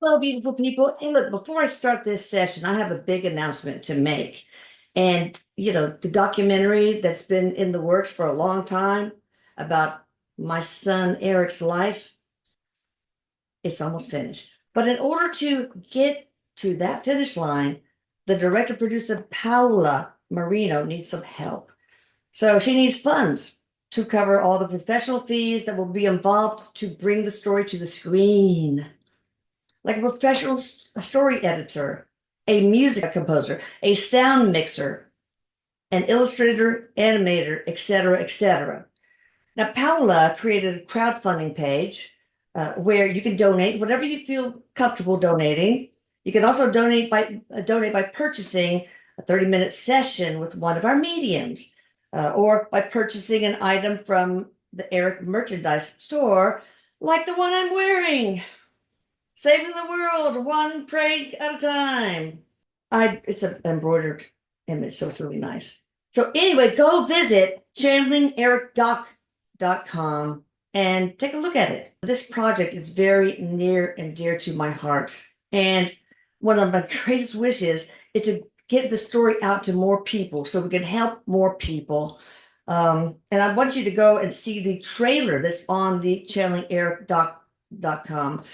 Hello, beautiful people. Hey, look, before I start this session, I have a big announcement to make. And, the documentary that's been in the works for a long time about my son Eric's life, it's almost finished. But in order to get to that finish line, the director producer Paula Marino needs some help. So she needs funds to cover all the professional fees that will be involved to bring the story to the screen, like a professional story editor, a music composer, a sound mixer, an illustrator, animator, etc., etc. Now, Paula created a crowdfunding page where you can donate whatever you feel comfortable donating. You can also donate by purchasing a 30-minute session with one of our mediums, or by purchasing an item from the Erik merchandise store, like the one I'm wearing. Saving the world one prank at a time. It's an embroidered image, so it's really nice. So anyway, go visit channelingericdoc.com and take a look at it. This project is very near and dear to my heart. And one of my greatest wishes is to get the story out to more people so we can help more people. And I want you to go and see the trailer that's on the channelingericdoc.com.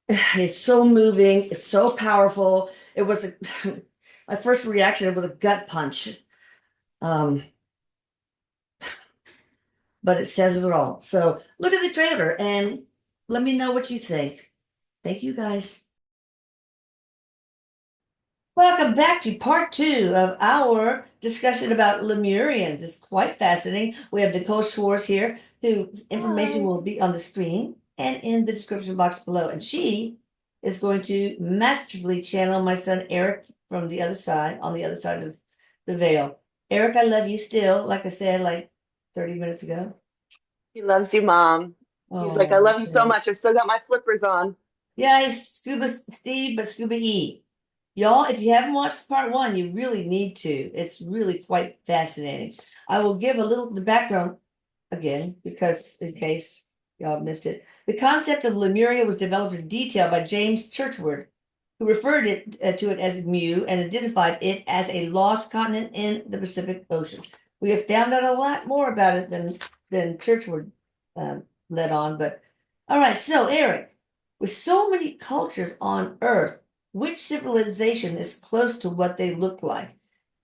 It's so moving. It's so powerful. It was my first reaction. It was a gut punch. Um, but it says it all. So look at the trailer and let me know what you think. Thank you guys. Welcome back to part two of our discussion about Lemurians. It's quite fascinating. We have Nicole Schwartz here, whose information will be on the screen and in the description box below. And she is going to masterfully channel my son Erik from the other side, on the other side of the veil. Erik, I love you still, like I said, like 30 minutes ago. He loves you, Mom. He's like, I Oh, love you so yeah. much. I still got my flippers on. Yeah, he's Scuba Steve, but Scuba E. Y'all, if you haven't watched part one, you really need to. It's really quite fascinating. I will give a little the background again, because in case y'all missed it. The concept of Lemuria was developed in detail by James Churchward, who referred to it as Mu and identified it as a lost continent in the Pacific Ocean. We have found out a lot more about it than Churchward led on, but all right. So, Erik, with so many cultures on Earth, which civilization is close to what they look like?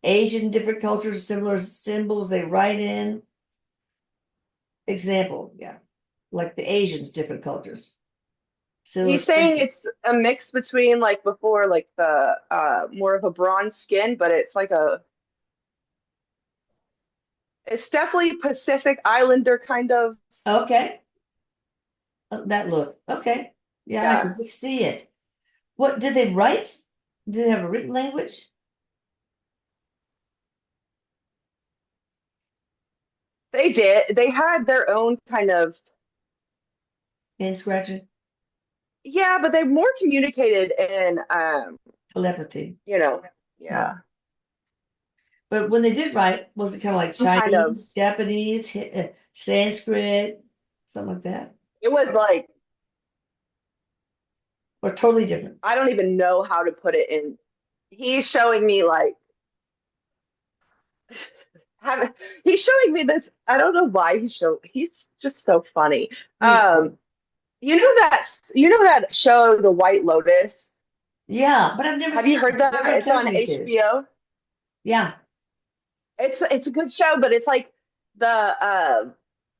Asian different cultures, similar symbols they write in. Example, yeah, like the Asians, different cultures. So He's it's saying it's a mix between like before, like the more of a bronze skin, but it's definitely Pacific Islander kind of. okay. That look. Okay. Yeah, I can Yeah, just see it. What did they write? Did they have a written language? they did. They had their own kind of, Hand scratching? yeah, but they more communicated in Telepathy. you know, Yeah. yeah, But when they did write, was it kind of like some kind of. Chinese, Japanese, Sanskrit, something like that? It was like Or totally different? I don't even know how to put it in. He's showing me like have he's showing me this. I don't know why he's just so funny. He, Um, you know that show, The White Lotus? yeah, but I've never Have you seen heard it. that? Nobody It's tells on me to. HBO. Yeah. It's a good show, but it's like the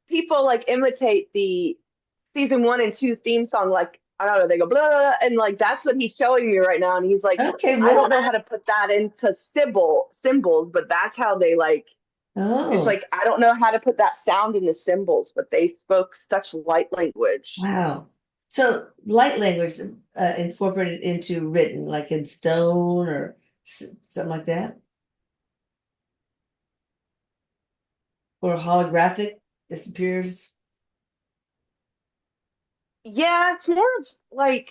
people like imitate the season one and two theme song, like I don't know, they go blah, blah, blah, and like that's what he's showing me right now. And he's like, Okay, I what? don't know how to put that into symbols, but that's how they like. It's Oh, like I don't know how to put that sound into symbols, but they spoke such light language. wow. So light language incorporated into written, like in stone or something like that, or holographic disappears. Yeah, it's more of like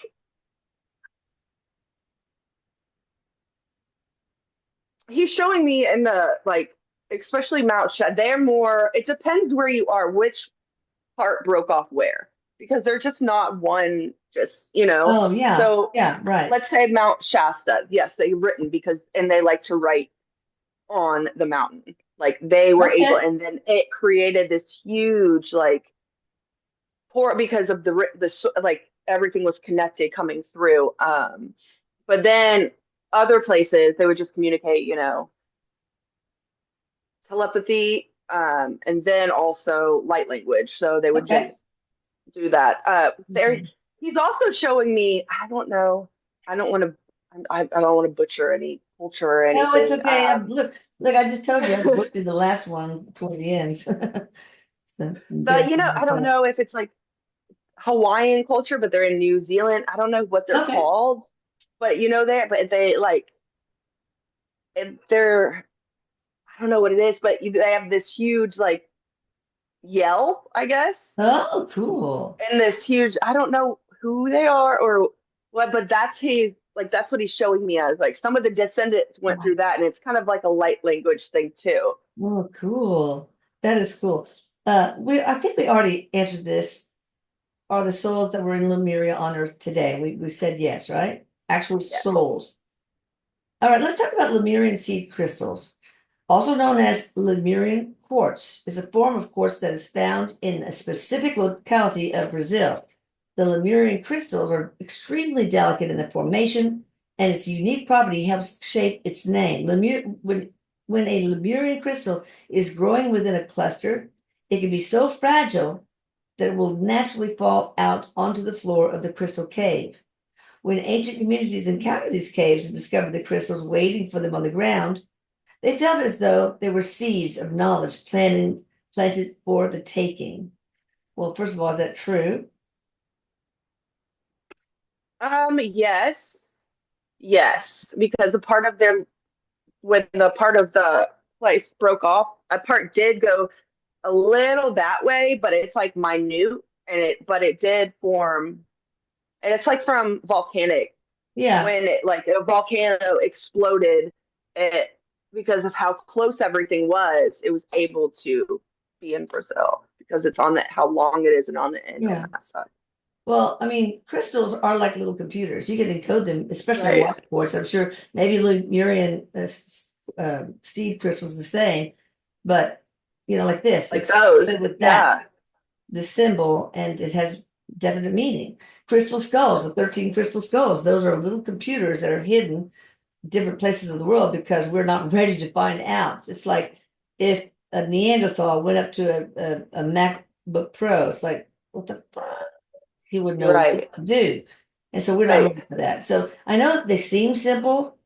he's showing me in the like, especially Mount Shad. They're more. It depends where you are, which part broke off where, because they're just not one, just, Oh, yeah. So Yeah, right. let's say Mount Shasta. Yes, they written because, and they like to write on the mountain. Like they were able, Okay. and then it created this huge like pour because of like everything was connected coming through. But then other places they would just communicate, telepathy, and then also light language. So they would Okay. just do that. He's also showing me. I don't know. I don't want to. I don't want to butcher any culture or No, it's anything. okay. Look, I just told you I butchered the last one toward the end. So, But embarrassing I don't myself. know if it's like Hawaiian culture, but they're in New Zealand. I don't know what they're Okay. called, but they like they're I don't know what it is, but they have this huge like yell, I guess, Oh, cool. and this huge. I don't know who they are or what, but that's what he's showing me as like some of the descendants went through that, and it's kind of like a light language thing too. Oh, cool. That is cool. I think we already answered this. Are the souls that were in Lemuria on Earth today? We said yes, right? Actual Yes. souls. All right, let's talk about Lemurian seed crystals. Also known as Lemurian quartz, is a form of quartz that is found in a specific locality of Brazil. The Lemurian crystals are extremely delicate in their formation, and its unique property helps shape its name. When a Lemurian crystal is growing within a cluster, it can be so fragile that it will naturally fall out onto the floor of the crystal cave. When ancient communities encountered these caves and discovered the crystals waiting for them on the ground, they felt as though they were seeds of knowledge planted for the taking. Well, first of all, is that true? Yes, yes, because a part of their when the part of the place broke off, a part did go a little that way, but it's like minute, but it did form, and it's like from volcanic Yeah, when it like a volcano exploded, it because of how close everything was, it was able to be in Brazil because it's on how long it is and on the end on yeah. that side. Well, I mean, crystals are like little computers. You can encode them, especially Right. white quartz. I'm sure maybe Lemurian seed crystals the same, but like this, Like it's those. with that, Yeah. the symbol, and it has definite meaning. Crystal skulls, the 13 crystal skulls, those are little computers that are hidden different places of the world because we're not ready to find out. It's like if a Neanderthal went up to a MacBook Pro, it's like, what the fuck? He would know Right. what to do. And so we're not Right. ready for that. So I know that they seem simple,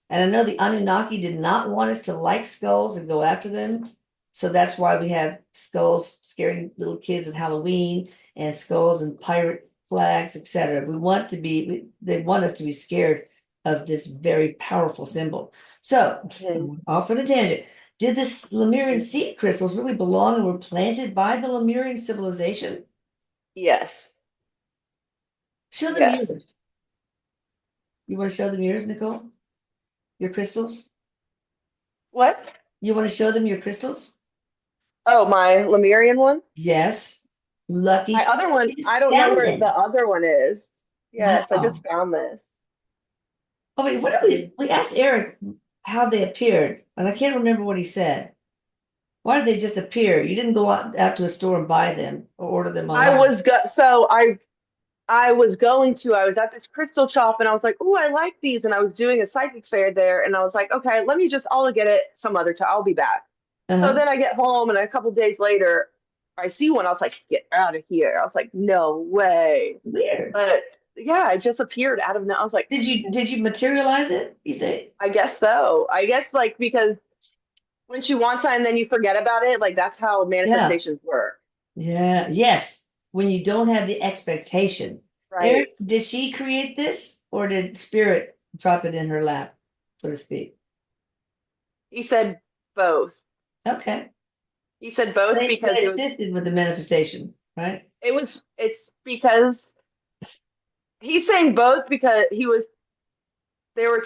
and I know the Anunnaki did not want us to like skulls and go after them. So that's why we have skulls scaring little kids at Halloween and skulls and pirate flags, etc. They want us to be scared of this very powerful symbol. So, Mhm. off on a tangent. Did this Lemurian seed crystals really belong and were planted by the Lemurian civilization? Yes. Show them Yes. yours. You want to show them yours, Nicole? Your crystals? What? You want to show them your crystals? Oh, my Lemurian one? Yes. My Lucky. other one, You just I don't know found where the them. other one is. Yes, I just Wow. found this. Oh, wait, what did we asked Eric how they appeared, and I can't remember what he said. Why did they just appear? You didn't go out to a store and buy them or order them I online. was go so I was going to, I was at this crystal shop and I was like, oh, I like these. And I was doing a psychic fair there. And I was like, okay, I'll get it some other time. I'll be back. So Uh-huh. then I get home and a couple days later, I see one. I was like, get out of here. I was like, no way. Weird. But yeah, it just appeared out of no. I was like, Did you materialize it, you think? I guess so. I guess like because once you want something, then you forget about it. Like that's how Yeah. manifestations work. Yeah. Yes. When you don't have the expectation. Right. Eric, did she create this or did spirit drop it in her lap, so to speak? He said both. Okay. He said both because They assisted with the manifestation, right? it's because he's saying both because they were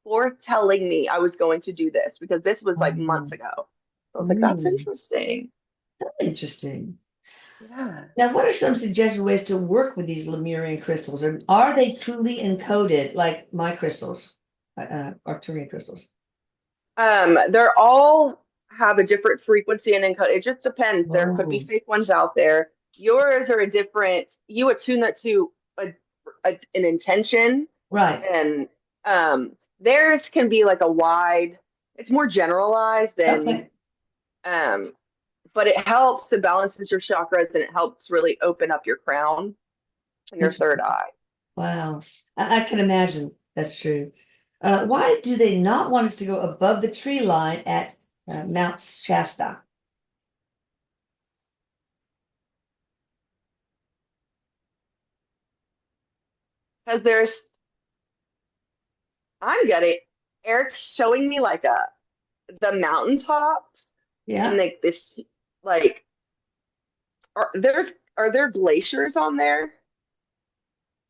foretelling me I was going to do this because this was like months Um, ago. I was like, that's mm, interesting. Interesting. Yeah. Now, what are some suggested ways to work with these Lemurian crystals? And are they truly encoded like my crystals, Arcturian crystals? They're all have a different frequency and encode. It just depends. There could be Oh, fake ones out there. Yours are a different. You attune that to an intention, right. and theirs can be like a wide. It's more generalized than, Okay. um, but it helps. It balances your chakras and it helps really open up your crown and your third Interesting. eye. Wow. I can imagine that's true. Why do they not want us to go above the tree line at Mount Shasta? Because I'm getting Eric's showing me like the mountaintops and Yeah, like this like are there glaciers on there?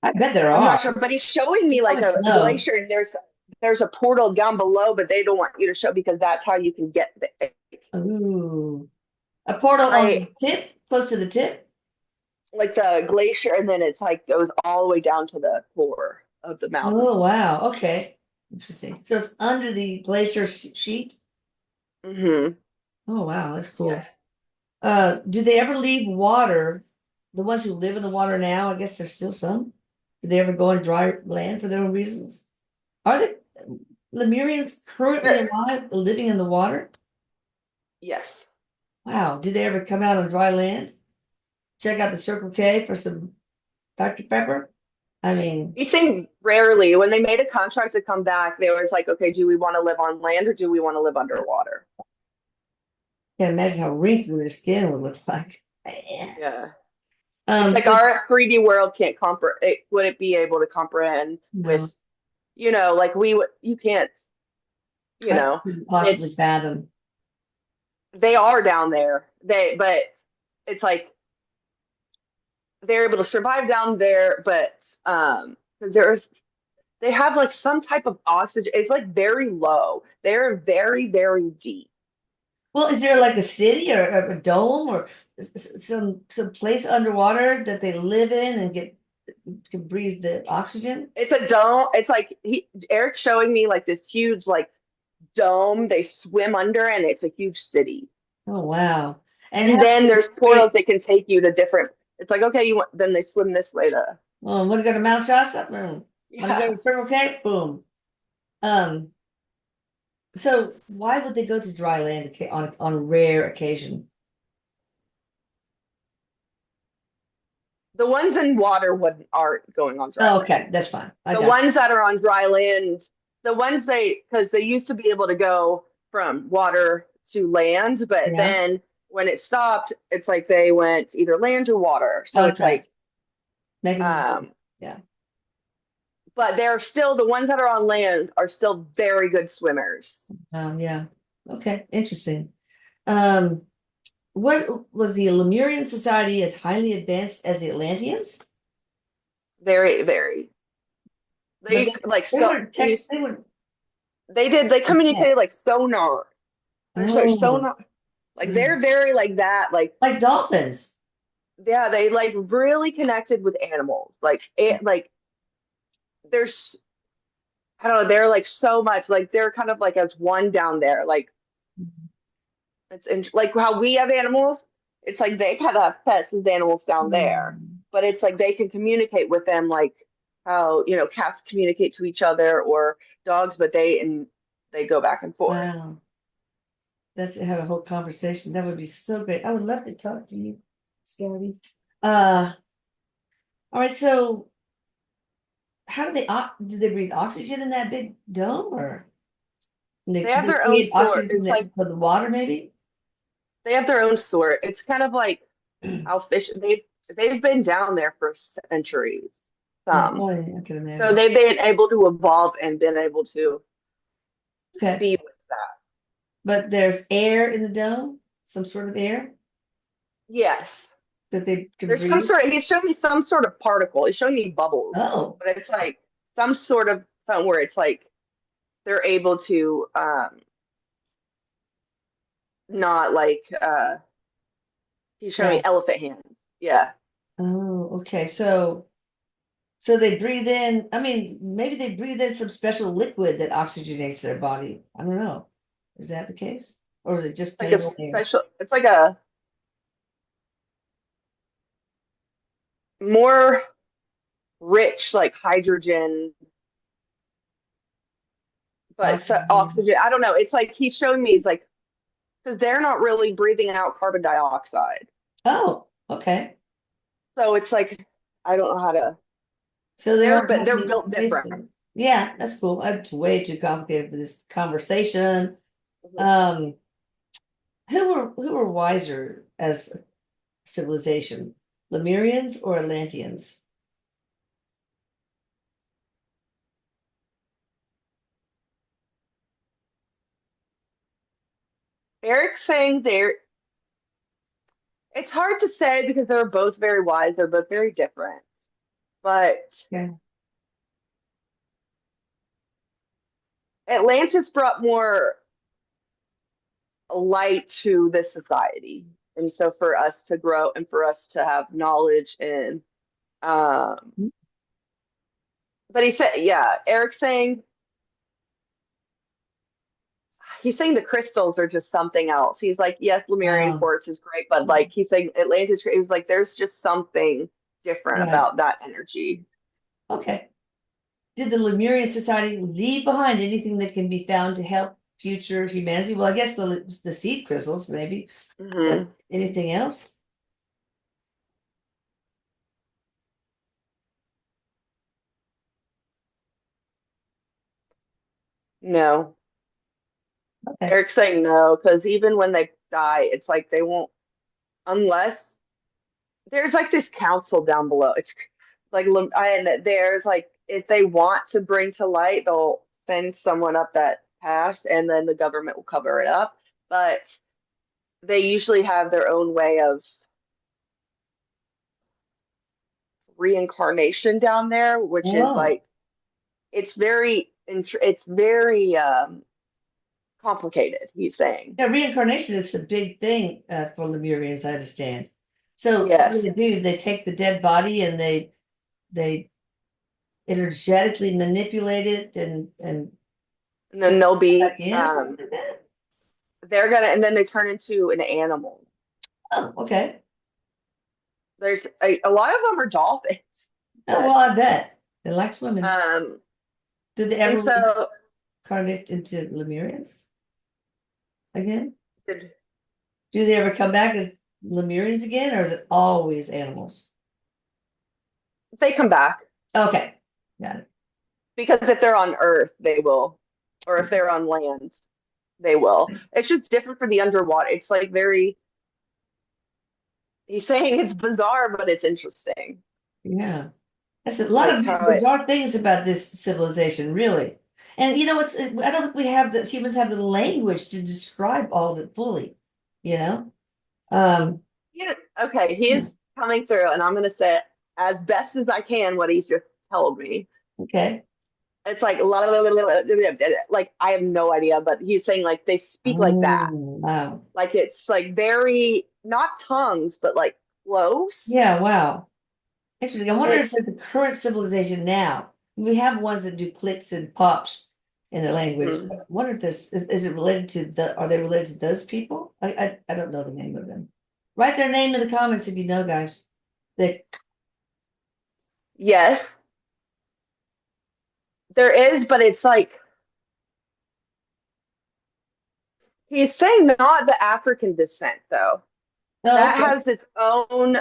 I bet there I'm not are. sure, but he's showing It's me like probably a snow. glacier and there's a portal down below, but they don't want you to show because that's how you can get there. Ooh. A portal on I the tip, close to the tip? like the glacier and then it's like goes all the way down to the core of the mountain. Oh, wow. Okay. Interesting. So it's under the glacier sheet? Hmm. Oh, wow. That's cool. Yes. Do they ever leave water? The ones who live in the water now, I guess there's still some. Do they ever go on dry land for their own reasons? Are the Lemurians currently There, alive, living in the water? yes. Wow. Do they ever come out on dry land? Check out the Circle K for some Dr. Pepper? I mean, You think rarely when they made a contract to come back, they was like, okay, do we want to live on land or do we want to live underwater? can't imagine how wrinkly their skin would look like. Yeah. Yeah. It's like But our 3D world can't comprehend, would it be able to comprehend with, no, like we would, you can't, I couldn't possibly it's, fathom. they are down there. But it's like they're able to survive down there, but, because they have like some type of oxygen. It's like very low. They're very, very deep. Well, is there like a city or a dome or some place underwater that they live in and get can breathe the oxygen? It's a dome. It's like Eric's showing me like this huge like dome they swim under, and it's a huge city. Oh wow. And And how then do there's they portals create that can take you to different. It's like okay, you want then they swim this way to want to go to Mount Shasta? Boom. Want to go yeah. to Circle K? Boom. Um, so why would they go to dry land on a rare occasion? The ones in water would aren't going on dry Oh, okay, land. that's fine. I The got ones that are on dry land, the ones because they used to be able to go from water to land, you. but Yeah. then when it stopped, it's like they went either land or water. So it's Okay. like Make a decision. um Yeah. but they're still the ones that are on land are still very good swimmers. Yeah. Okay. Interesting. Um, what was the Lemurian society as highly advanced as the Atlanteans? Very, very. But They like they so were tech, they were they tech. communicated like sonar. There's like Oh, sonar like mm. they're very like that. Like Like dolphins. yeah, they like really connected with animals. Like it like there's I don't know, they're like so much like they're kind of like as one down there. Like like how we have animals. It's like they kind of have pets as animals down there, Mm. but it's like they can communicate with them like how cats communicate to each other or dogs, but they go back and forth. Wow. Let's have a whole conversation. That would be so great. I would love to talk to you, Scotty. Uh, all right. So how do they breathe oxygen in that big dome or They have they their own create sort. oxygen It's like from the water maybe? they have their own sort. It's kind of like how fish they've been down there for centuries. Yeah, Some. oh, yeah, I can So imagine. they've been able to evolve and been able to Okay. be with that. But there's air in the dome, some sort of air Yes. that they can There's some breathe. sort of, he's showing me some sort of particle. He's showing me bubbles, Oh, but it's like some sort of something where it's like they're able to not like he's showing me grasp. elephant hands. Yeah. Oh, okay. So they breathe in, I mean, maybe they breathe in some special liquid that oxygenates their body. I don't know. Is that the case? Or is it just Like a plain old air? special, it's like a more rich, like hydrogen, but Oxygen. oxygen. I don't know. It's like he's showing me, he's like, because they're not really breathing out carbon dioxide. Oh, okay. So it's like, I don't know how to, So they are but they're having built different. yeah, that's cool. It's way too complicated for this conversation. Mhm. Um, who were wiser as a civilization? Lemurians or Atlanteans? Eric's saying it's hard to say because they're both very wise, they're both very different. But Yeah. Atlantis brought more light to this society. And so for us to grow and for us to have knowledge and but he said, yeah, Eric's saying he's saying the crystals are just something else. He's like, yes, Lemurian Um, quartz is great, but like he's saying Atlantis, he's like, there's just something different right. about that energy. Okay. Did the Lemurian society leave behind anything that can be found to help future humanity? Well, I guess the seed crystals, maybe, but Hmm. anything else? No, Okay. Eric's saying no, because even when they die, it's like they won't, unless there's like this council down below. It's like, and there's like, if they want to bring to light, they'll send someone up that pass and then the government will cover it up. But they usually have their own way of reincarnation down there, which is Oh, like, it's very complicated, he's saying. yeah, reincarnation is a big thing for Lemurians, I understand. So what do Yes. they do? They take the dead body and they energetically manipulate it and And put then they'll it back be, in or something like that? they're gonna, and then they turn into an animal. Oh, okay. There's a lot of them are dolphins, Oh, but well, I bet. They like swimming. um, Did they and ever so reincarnate into Lemurians again? did Do they ever come back as Lemurians again, or is it always animals? they come back Okay, got it. because if they're on Earth, they will, or if they're on land, they will. It's just different for the underwater. It's like very, he's saying it's bizarre, but it's interesting. Yeah. That's a lot Like of how it, bizarre things about this civilization, really. And it's I don't think humans have the language to describe all of it fully, you know? Um, yeah, okay, he is coming through, and I'm gonna say it as best as I can what he's just told me. okay. It's like like I have no idea, but he's saying like they speak like that. Oh, wow. Like it's like very not tongues, but like close. Yeah, wow. Interesting. I wonder if It's the current civilization now, we have ones that do clicks and pops in their language. I mm, wonder if is it related to are they related to those people? I don't know the name of them. Write their name in the comments if you know, guys. They, yes, there is, but it's like he's saying not the African descent though. oh, That okay. has its own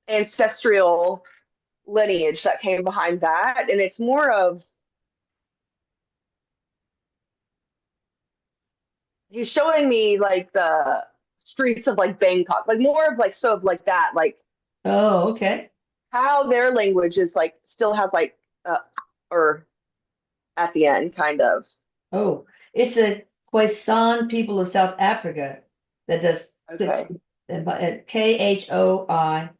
ancestral lineage that came behind that, and it's more of he's showing me like the streets of like Bangkok, like more of like so of like that, like Oh, okay. how their language is like still has like or at the end kind of. Oh, it's a Khoisan people of South Africa that does clicks Okay. and Khoisan.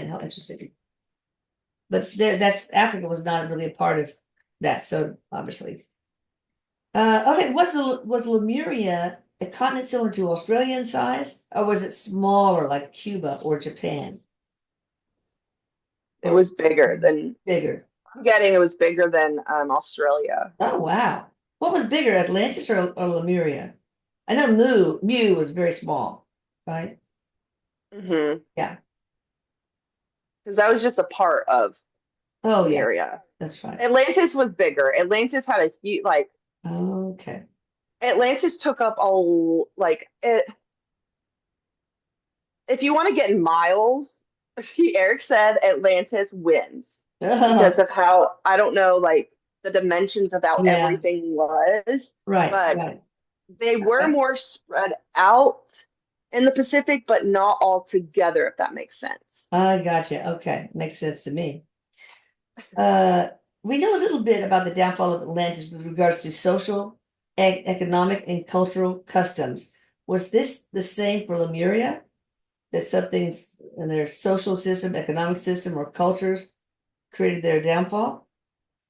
How interesting. But that's Africa was not really a part of that, so obviously. Okay, was Lemuria a continent similar to Australia in size, or was it smaller like Cuba or Japan? It Or was bigger than bigger? I'm getting. It was bigger than Australia. Oh, wow. What was bigger, Atlantis or Lemuria? I know Mu was very small, right? Because Yeah. that was just a part of Oh, yeah, Lemuria. that's right. Atlantis was bigger. Atlantis had a huge like Okay. Atlantis took up all like it. If you want to get in miles, Eric said Atlantis wins because of how I don't know like the dimensions of how Yeah, everything was, right, but right. they were Okay. more spread out in the Pacific, but not all together, if that makes sense. I gotcha. Okay, makes sense to me. Uh, we know a little bit about the downfall of Atlantis with regards to social, economic, and cultural customs. Was this the same for Lemuria? That some things in their social system, economic system, or cultures created their downfall?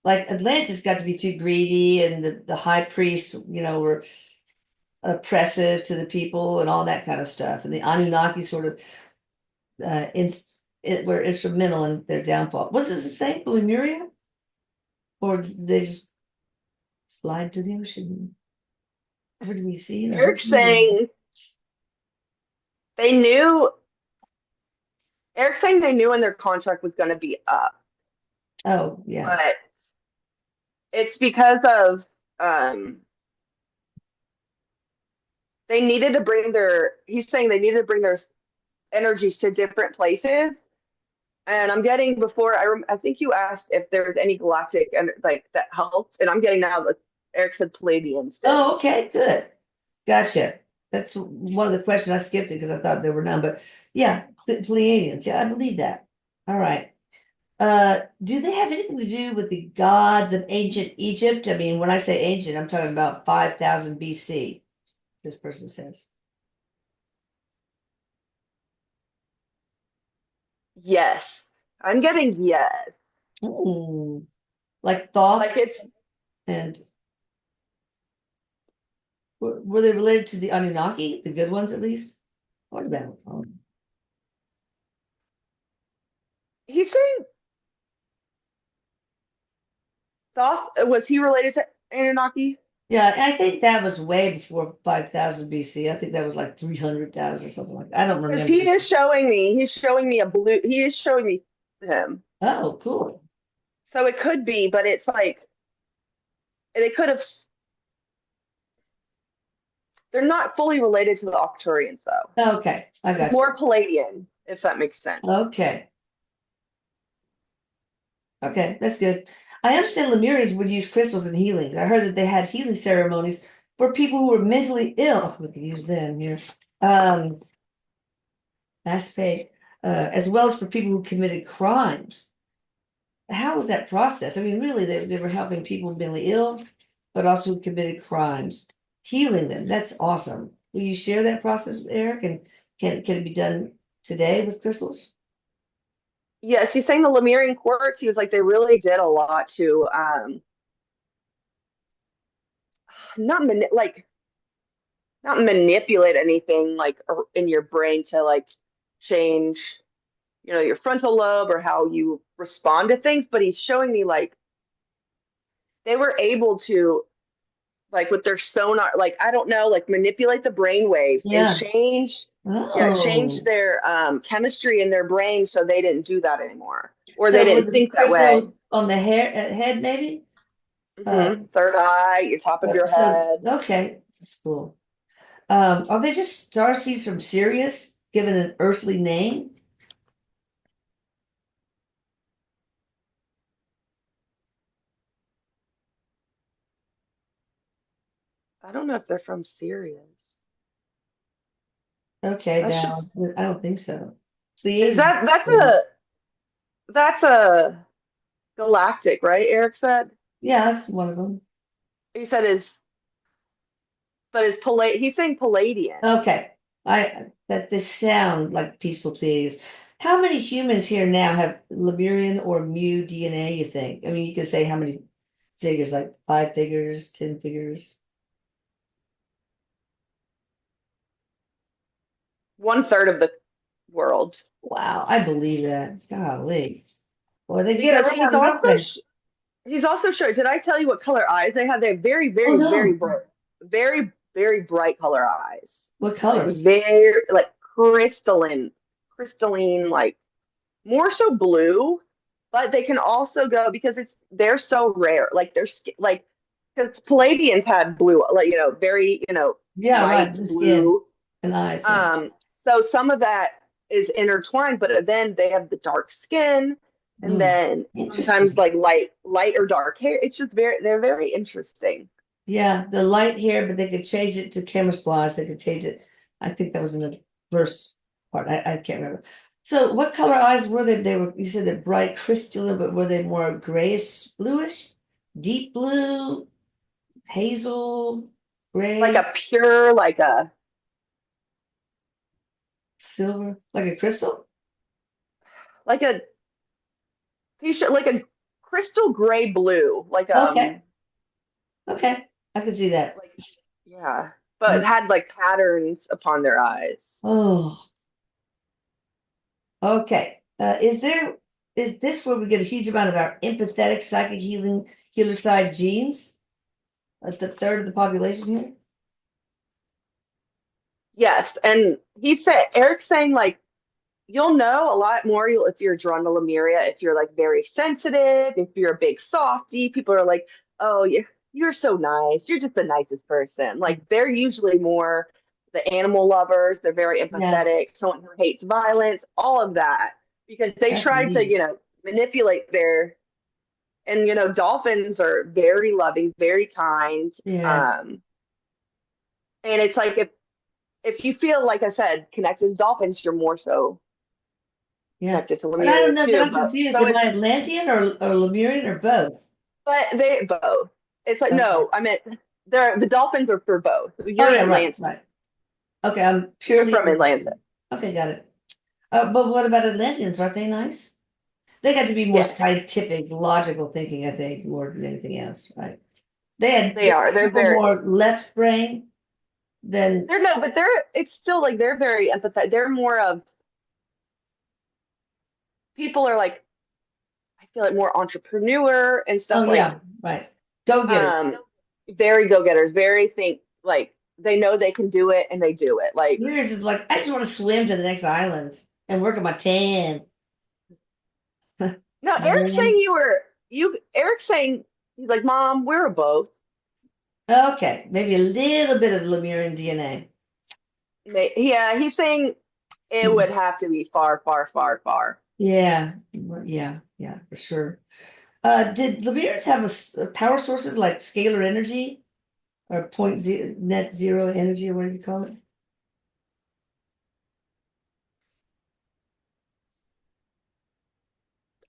Like Atlantis got to be too greedy, and the high priests, were oppressive to the people and all that kind of stuff. And the Anunnaki sort of were instrumental in their downfall. Was this the same for Lemuria? Or did they just slide to the ocean? What did we see? Or Eric's saying they knew, Eric's saying they knew when their contract was going to be up, oh, yeah. but it's because of, um, they needed to bring their, he's saying they needed to bring their energies to different places. And I'm getting before I think you asked if there's any galactic and like that helped, and I'm getting now that Eric said Palladians did. Oh, okay, good. Gotcha. That's one of the questions I skipped it because I thought there were none, but yeah, Pleiadians. Yeah, I believe that. All right. Do they have anything to do with the gods of ancient Egypt? I mean, when I say ancient, I'm talking about 5,000 BC, this person says. Yes, I'm getting yes. Hmm. Like Thoth Like it's and were they related to the Anunnaki, the good ones at least? What about? he's saying Thoth was he related to Anunnaki? Yeah, I think that was way before 5,000 BC. I think that was like 300,000 or something like that. I don't Because remember. he's showing me a blue, he is showing me him. Oh, cool. So it could be, but it's like they could have. They're not fully related to the Octurians, though. Okay, I He's got you. more Palladian, if that makes sense. Okay, okay, that's good. I understand Lemurians would use crystals in healings. I heard that they had healing ceremonies for people who were mentally ill. We could use them here. Um, Aspect, as well as for people who committed crimes. How was that process? I mean, really, they were helping people mentally ill, but also who committed crimes, healing them. That's awesome. Will you share that process, Eric? And can it be done today with crystals? Yes, he's saying the Lemurian courts. He was like they really did a lot to not mani- like not manipulate anything like in your brain to like change, your frontal lobe or how you respond to things. But he's showing me like they were able to like with their sonar, like I don't know, like manipulate the brain waves and Yeah. change Oh, their chemistry in their brain so they didn't do that anymore or they so was didn't the think that way. crystal on the head, maybe? Third eye, your top of your So head. okay, that's cool. Are they just star seeds from Sirius, given an earthly name? I don't know if they're from Sirius. Okay, That's now just I don't think so. is Pleiadians. that that's a galactic, right? Eric said. Yeah, that's one of them. He said is but is he's saying Palladian. Okay, I that they sound like peaceful pleas. How many humans here now have Lemurian or Mu DNA, you think? I mean, you could say how many figures, like 5 figures, 10 figures. 1/3 of the world. Wow, I believe that. Golly. Well, they get Because around, don't they? he's also short. Did I tell you what color eyes they have? They have very, Oh very, very no. bright, very, very bright color eyes. What Like color? very like crystalline, like more so blue, but they can also go because they're so rare. Like like because Palladians had blue, like very, Yeah, right. light The skin blue. and eyes, yeah. So some of that is intertwined, but then they have the dark skin, and Mm, then sometimes interesting. like light or dark hair. It's just they're very interesting. Yeah, the light hair, but they could change it to camouflage. They could change it. I think that was in the first part. I can't remember. So what color eyes were they? They were, you said they're bright crystalline, but were they more grayish, bluish, deep blue, hazel, Like gray, a pure, silver, like a crystal? like a t-shirt, like a crystal gray blue, Okay, okay. I can see that. like yeah, but had like patterns upon their eyes. Oh, okay. Is this where we get a huge amount of our empathetic psychic healer side genes? Like the third of the population here? Yes, and Eric's saying like you'll know a lot more if you're drawn to Lemuria, if you're like very sensitive, if you're a big softie. People are like, oh, you're so nice. You're just the nicest person. Like they're usually more the animal lovers. They're very Yeah, empathetic, someone who hates violence, all of that, because they that's try to, neat. manipulate and dolphins are very loving, very kind. Yes, Um, and it's like if you feel, like I said, connected to dolphins, you're more so yeah. connected to But I Lemuria don't know that too. I'm But confused. so Am it's I Atlantean or Lemurian or both? but they both. It's like Okay. no, I meant the dolphins are for both. Oh You're yeah, right, Atlantean. right. Okay, I'm You're purely from Atlanta. Atlantean. Okay, got it. But what about Atlanteans? Aren't they nice? They got to be more Yes, scientific, logical thinking, I think, more than anything else, right? They had they they are. They're people very. more left brain than They're no, but they're. It's still like they're very empathetic. They're more of people are like I feel like more entrepreneur and stuff oh like yeah, right. Go getters. um very go getters. Very think like they know they can do it and they do it. Like Yours is like, I just want to swim to the next island and work on my tan. no, Eric's saying Man. Eric's saying he's like, Mom, we're both. Okay, maybe a little bit of Lemurian DNA. Yeah, he's saying it would have to be far, far, far, far. Yeah, yeah, yeah, for sure. Did Lemurians have power sources like scalar energy or point zero, net zero energy or whatever you call it?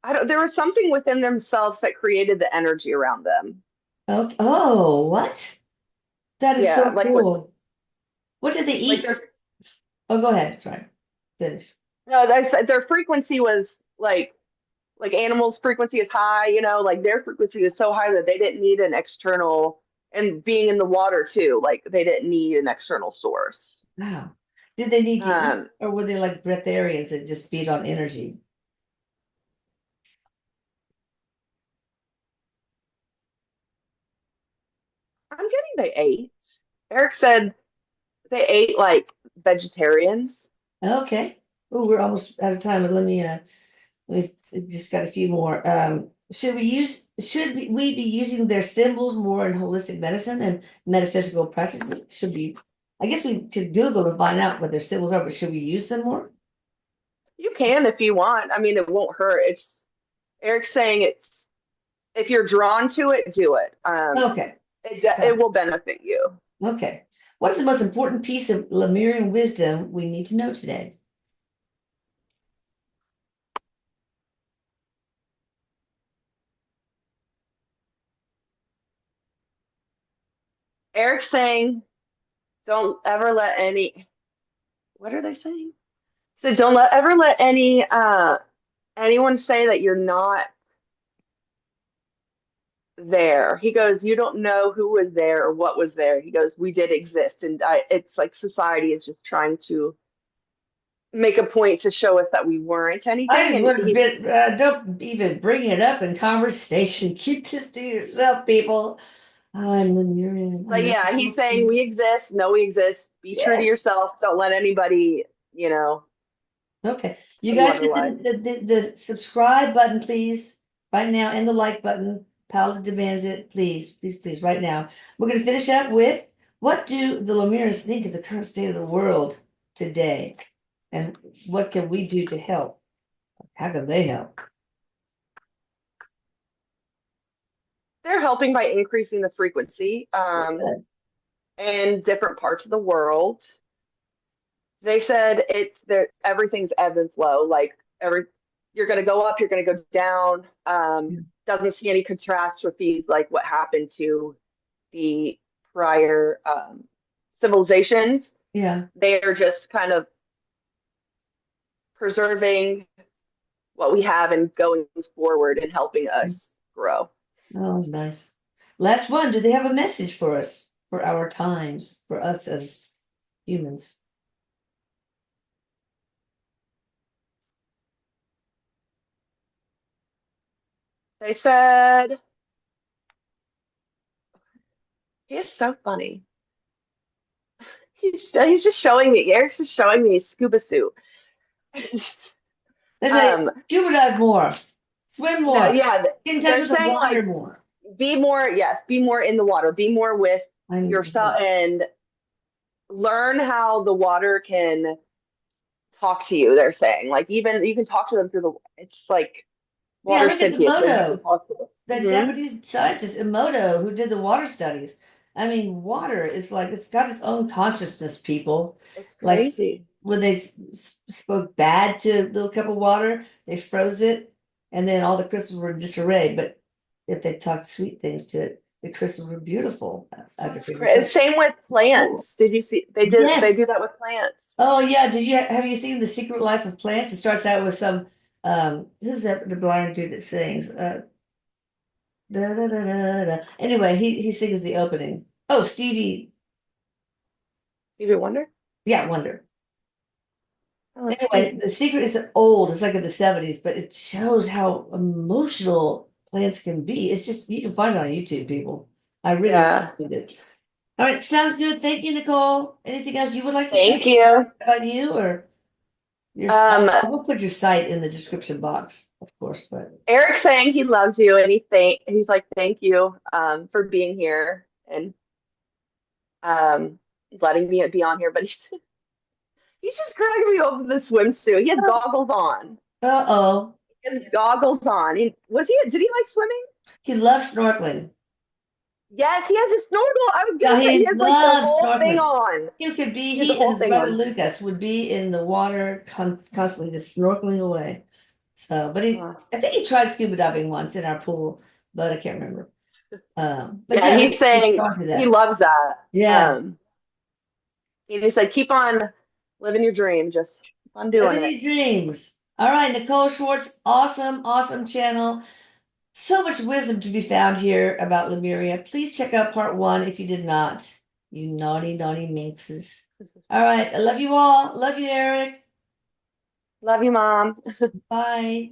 I don't, there was something within themselves that created the energy around them. Okay. Oh, what? That is Yeah, so cool. What did they like eat? their Oh, go ahead. Sorry. Finish. no, their frequency was like animals' frequency is high. Like their frequency is so high that they didn't need an external. And being in the water too, like they didn't need an external source. Wow. Did they need to eat Um, or were they like breatharians that just feed on energy? I'm getting they ate. Eric said they ate like vegetarians. Okay. Oh, we're almost out of time, but we've just got a few more. Should we be using their symbols more in holistic medicine and metaphysical practices? I guess we should Google and find out what their symbols are, but should we use them more? You can if you want. I mean, it won't hurt. It's Eric's saying it's if you're drawn to it, do it. Okay. It will benefit you. Okay. What is the most important piece of Lemurian wisdom we need to know today? Eric's saying, don't ever let any. What are they saying? So don't ever let anyone say that you're not there. He goes, you don't know who was there or what was there. He goes, we did exist, and it's like society is just trying to make a point to show us that we weren't I anything. just And want a bit, don't even bring it up in conversation. Keep this to yourself, people. I'm Lemurian. but yeah, he's saying we exist, know we exist, be true to Yes. yourself, don't let anybody, Okay. You tell you guys hit otherwise. the subscribe button, please, right now, and the like button. Paladin demands it. Please, please, please, right now. We're going to finish up with what do the Lemurians think of the current state of the world today? And what can we do to help? How can they help? They're helping by increasing the frequency Good. in different parts of the world. They said it's there, everything's ebb and flow. Like you're going to go up, you're going to go down. Doesn't see any catastrophe like what happened to the prior civilizations. Yeah. They are just kind of preserving what we have and going forward and helping us grow. That was nice. Last one. Do they have a message for us, for our times, for us as humans? They said he's so funny. He's just showing me. Eric's just showing me his scuba suit. They say, um, scuba dive more, swim no, more, yeah, get in touch they're with the saying water like more. be more. Yes, be more in the water. Be more with I need to yourself and learn how the water can talk to you. They're saying like even you can talk to them through the. It's like Yeah, water look at sentient, so you can Emoto, talk to them. that Japanese scientist Emoto who did the water studies. I mean, water is like it's got its own consciousness, people. It's Like crazy. when they spoke bad to the cup of water, they froze it, and then all the crystals were in disarray. But if they talked sweet things to it, the crystals were beautiful after That's freezing. great. And So same with cool. plants. Did you see? They Yes. do that with plants. Oh yeah. Did you have you seen The Secret Life of Plants? It starts out with some who's that the blind dude that sings? Da, da, da, da, da. Anyway, he sings the opening. Oh, Stevie, Stevie Wonder. yeah, Wonder. Oh, that's funny. Anyway, The Secret is old. It's like in the 70s, but it shows how emotional plants can be. It's just you can find it on YouTube, people. I really Yeah. recommend it. All right, sounds good. Thank you, Nicole. Anything else you would like to say Thank you. about you or your site? Um, We'll put your site in the description box, of course, but Eric's saying he loves you and he's like, thank you for being here and um letting me be on here. But he's just cracking me over the swimsuit. He has goggles on. uh-oh. He has goggles on. Did he like swimming? He loves snorkeling. Yes, he has a snorkel. I was Yeah, gonna say he he has like the loves whole thing snorkeling. on. He could be, He has the he and whole his thing brother on. Lucas would be in the water constantly just snorkeling away. So, but Uh, I think he tried scuba diving once in our pool, but I can't remember. But yeah, yeah, he's we saying don't do he that. loves that. Yeah. Um, he said, keep on living your dream. Just keep on doing Living it. your dreams. All right, Nicole Schwartz, awesome, awesome channel. So much wisdom to be found here about Lemuria. Please check out part one if you did not. You naughty, naughty minxes. All right, I love you all. Love you, Eric. Love you, Mom. Bye.